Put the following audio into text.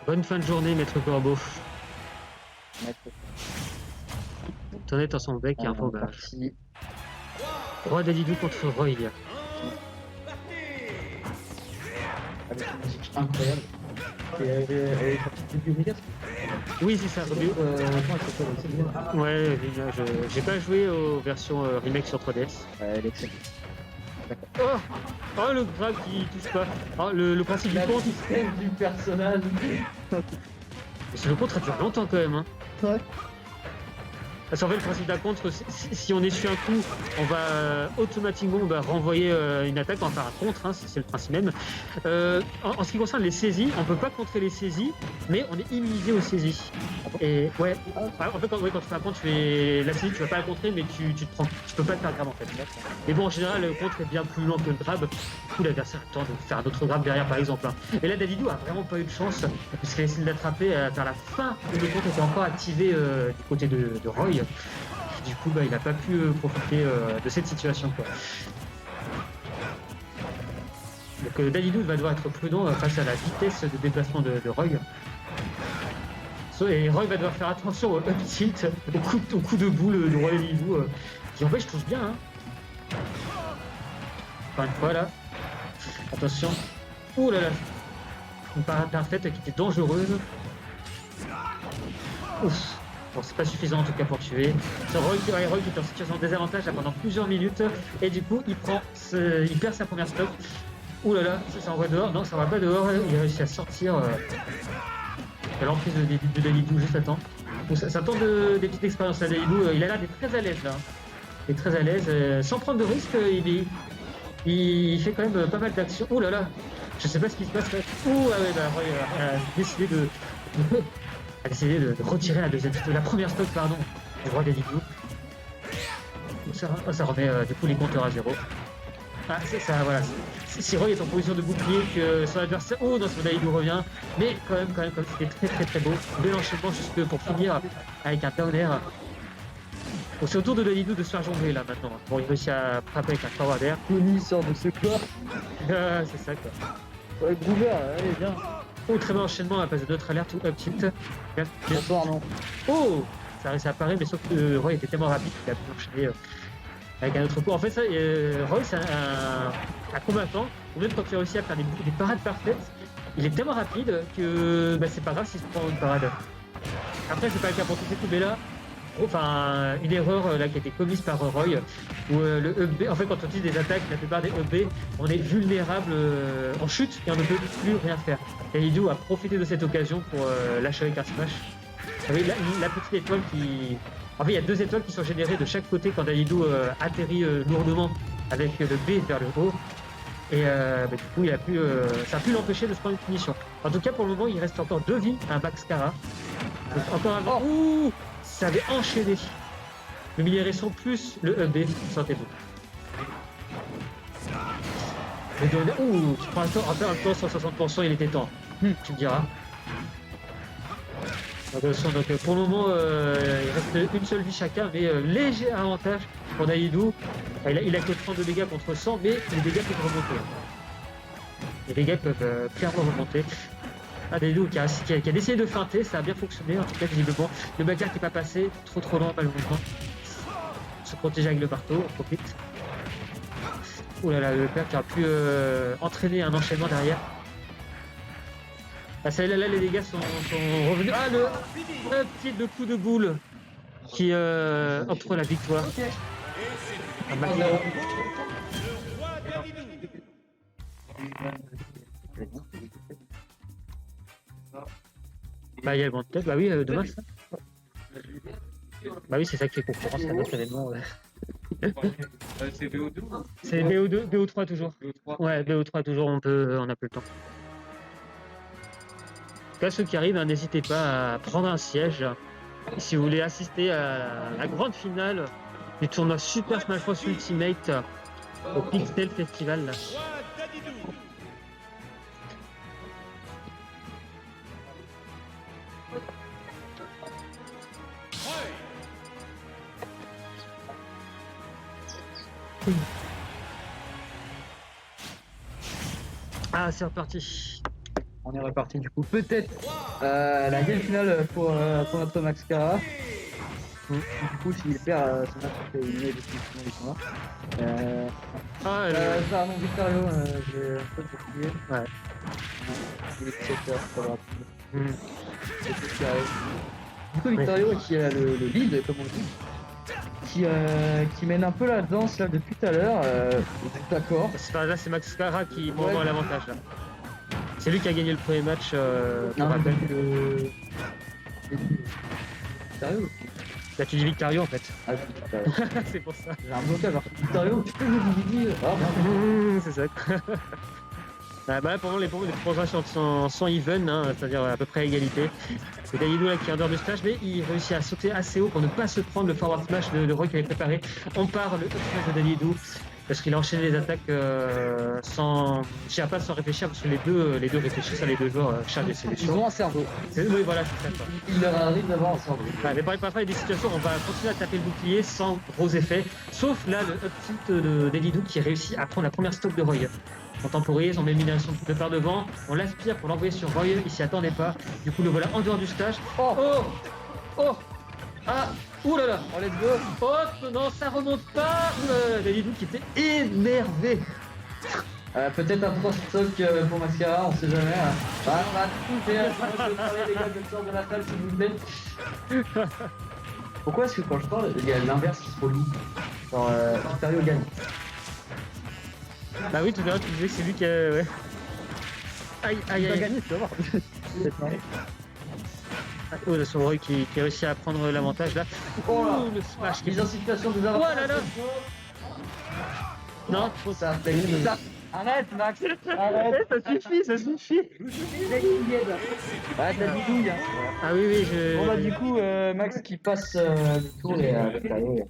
Bonne fin de journée, maître Corbeau. T'en es dans son bec, un fromage. Roi Dalidou contre Roy. Avec une musique incroyable. Et elle est sortie du public. Oui, c'est ça. Comment elle s'appelle aussi? Ouais, j'ai pas joué aux versions remake sur 3DS. Elle est excellente. Oh, le grab qui touche pas. Oh, le principe du contre. Système du personnage. Le contre, ça dure longtemps quand même. Hein. Ouais. Parce qu'en fait, le principe d'un contre, si on essuie un coup, on va automatiquement renvoyer une attaque, enfin un contre, hein, c'est le principe même. En ce qui concerne les saisies, on peut pas contrer les saisies, mais on est immunisé aux saisies. Et ouais, en fait, quand tu fais un contre, la saisie, tu vas pas la contrer, mais tu peux pas te faire grab en fait. Et bon, en général, le contre est bien plus lent que le grab. Du coup, l'adversaire a le temps de faire un autre grab derrière, par exemple. Hein. Et là, Dalidou a vraiment pas eu de chance, puisqu'il a essayé de l'attraper vers la fin où le contre était encore activé du côté de Roy. Du coup, il n'a pas pu profiter de cette situation. Quoi. Donc, Dalidou va devoir être prudent face à la vitesse de déplacement de Roy. Et Roy va devoir faire attention au up tilt, au coup de boule de Roy Dalidou, qui en fait, je touche bien. Hein. Encore une fois, là. Attention. Ouh là là. Une parade parfaite qui était dangereuse. Ouf. Bon, c'est pas suffisant en tout cas pour tuer. C'est Roy qui est en situation de désavantage là, pendant plusieurs minutes. Et du coup, il perd sa première stop. Ouh là là, ça envoie dehors. Non, ça va pas dehors. Il a réussi à sortir l'emprise de Dalidou juste à temps. Donc, ça tente des petites expériences à Dalidou. Il a l'air d'être très à l'aise là. Il est très à l'aise. Sans prendre de risque, il fait quand même pas mal d'actions. Ouh là là, je sais pas ce qui se passe là. Ouh, ah ouais, Roy a décidé de retirer la première stock du Roi Dalidou. Ça remet du coup les compteurs à zéro. Ah, c'est ça, voilà. Si Roy est en position de bouclier, que son adversaire. Oh non, son Dalidou revient. Mais quand même, c'était très très très beau. Bel enchaînement jusque pour finir avec un down air. Bon, c'est au tour de Dalidou de se faire jongler là maintenant. Bon, il réussit à frapper avec un forward air. Tony sort de ce corps. C'est ça quoi. Ouais, Groover, allez, viens. Oh, très bon enchaînement à la place de notre alerte ou up tilt. Bonsoir, non. Oh, ça apparaît, mais sauf que Roy était tellement rapide qu'il a pu enchaîner avec un autre coup. En fait, ça, Roy, c'est un combattant, ou même quand il réussit à faire des parades parfaites, il est tellement rapide que c'est pas grave s'il se prend une parade. Après, c'est pas le cas pour tous ces coups, mais là, une erreur là qui a été commise par Roy, où le EB, en fait, quand on utilise des attaques, la plupart des EB, on est vulnérable en chute et on ne peut plus rien faire. Dalidou a profité de cette occasion pour lâcher avec un smash. Avec la petite étoile qui... En fait, il y a deux étoiles qui sont générées de chaque côté quand Dalidou atterrit lourdement avec le B vers le haut. Et du coup, ça a pu l'empêcher de se prendre une punition. En tout cas, pour le moment, il reste encore 2 vies à un Baxcara. Donc, encore un... Ouh, ça avait enchaîné. Le millier son plus le EB, sentez-vous. Ouh, tu prends un temps, en même temps, 160%, il était temps. Tu me diras. Attention, donc pour le moment, il reste une seule vie chacun, mais léger avantage pour Dalidou. Il a que 32 dégâts contre 100, mais les dégâts peuvent remonter. Les dégâts peuvent clairement remonter. Dalidou qui a décidé de feinter, ça a bien fonctionné en tout cas visiblement. Le bagarre qui n'est pas passé, trop lent malheureusement. Se protéger avec le marteau, on profite. Ouh là là, le père qui a pu entraîner un enchaînement derrière. Ah, là, les dégâts sont revenus. Ah, le petit coup de boule qui offre la victoire. Il y a le vent de tête, oui, demain ça. Oui, c'est ça qui est concurrence à notre événement. C'est BO2 ou... C'est BO2, BO3 toujours. BO3. Ouais, BO3 toujours, on a peu le temps. En tout cas, ceux qui arrivent, n'hésitez pas à prendre un siège si vous voulez assister à la grande finale du tournoi Super Smash Bros Ultimate au Pixel Festival. Là. Ah, c'est reparti. On est reparti du coup. Peut-être la game finale pour notre Max Cara. Du coup, s'il perd ce match, il est éliminé définitivement du tournoi. Ah, Ça, non, Victorio, j'ai un peu oublié. Ouais. Il est 17h, ça va. hmm. C'est tout ce qui arrive. Du coup, Victorio qui a le lead, comme on dit, qui mène un peu la danse là depuis tout à l'heure. D'accord. Là, c'est Max Cara qui prend Ouais. vraiment l'avantage là. C'est lui qui a gagné le premier match. Pour Non, rappel. Victorio. Là, tu dis Victario en fait. Ah, c'est Victorio. C'est pour ça. J'ai un blocage. Alors, Victorio, tu peux jouer du Didi. Ah, bon. C'est ça. Bah là, pour moi, les progressions sont even, hein, c'est-à-dire à peu près à égalité. C'est Dalidou là qui est en dehors du splash, mais il réussit à sauter assez haut pour ne pas se prendre le forward smash de Roy qui avait préparé. On part le up smash de Dalidou parce qu'il a enchaîné les attaques sans réfléchir, parce que les deux réfléchissent à les deux joueurs, chargent des Ils solutions. ont un cerveau. Oui, voilà, c'est ça. Quoi. Il leur arrive d'avoir un cerveau. Ouais, mais parfois, il y a des situations où on va continuer à taper le bouclier sans gros effets, sauf là le up tilt de Dalidou qui réussit à prendre la première stop de Roy. On temporise, on met une élimination de par devant, on l'aspire pour l'envoyer sur Roy, il s'y attendait pas. Du coup, le voilà en dehors du stage. Oh, Oh Ah Ouh là là oh, let's go. Oh non, ça remonte pas. Ouh là là, Dalidou qui était énervé. Peut-être un cross talk pour Mascara, on sait jamais. Ah, on va tout faire. Je vais parler les gars de sort de la salle s'il vous plaît. Pourquoi est-ce que quand je parle, il y a l'inverse qui se produit? Genre, Victorio gagne. Bah oui, tout à l'heure, tu disais que c'est lui qui a... Ouais. Aïe, aïe, Il va aïe. gagner, tu vas voir. Oh, de son Roy qui a réussi à prendre l'avantage là. Oh là. Ouh, le smash qui Mise en situation de Oh là là. Non, trop ça. Arrête, Max. Arrête. ça suffit, ça suffit. Ouais, t'as bidouille. Hein. Ah oui, oui, je... Bon bah du coup, Max qui passe le tour et Victorio.